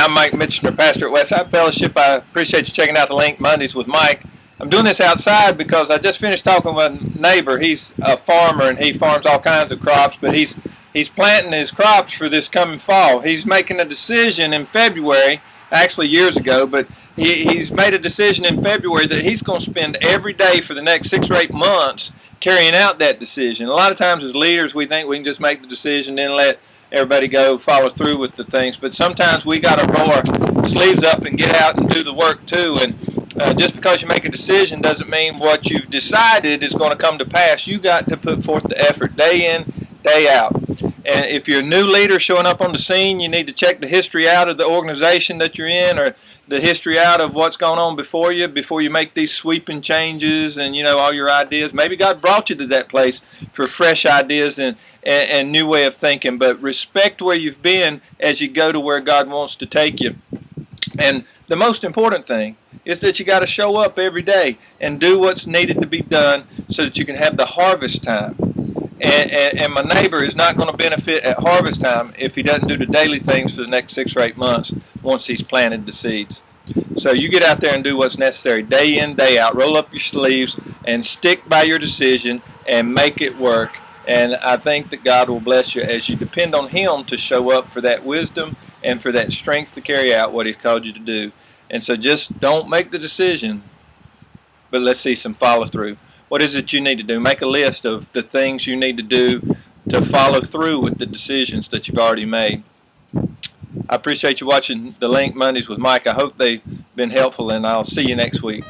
I'm Mike Mitchner, pastor at Westside Fellowship. I appreciate you checking out the Link Mondays with Mike. I'm doing this outside because I just finished talking with a neighbor. He's a farmer and he farms all kinds of crops, but he's planting his crops for this coming fall. He's making a decision in February, actually years ago, but he's made a decision in February that he's going to spend every day for the next 6 or 8 months carrying out that decision. A lot of times as leaders we think we can just make the decision and let everybody go follow through with the things, but sometimes we got to roll our sleeves up and get out and do the work too. And just because you make a decision doesn't mean what you've decided is going to come to pass. You got to put forth the effort day in, day out. And if you're a new leader showing up on the scene, you need to check the history out of the organization that you're in, or the history out of what's going on before you make these sweeping changes and all your ideas. Maybe God brought you to that place for fresh ideas and new way of thinking, but respect where you've been as you go to where God wants to take you. And the most important thing is that you got to show up every day and do what's needed to be done so that you can have the harvest time. And my neighbor is not going to benefit at harvest time if he doesn't do the daily things for the next 6 or 8 months once he's planted the seeds. So you get out there and do what's necessary day in, day out. Roll up your sleeves and stick by your decision and make it work. And I think that God will bless you as you depend on Him to show up for that wisdom and for that strength to carry out what He's called you to do. And so just don't make the decision, but let's see some follow through. What is it you need to do? Make a list of the things you need to do to follow through with the decisions that you've already made. I appreciate you watching the Link Mondays with Mike. I hope they've been helpful, and I'll see you next week.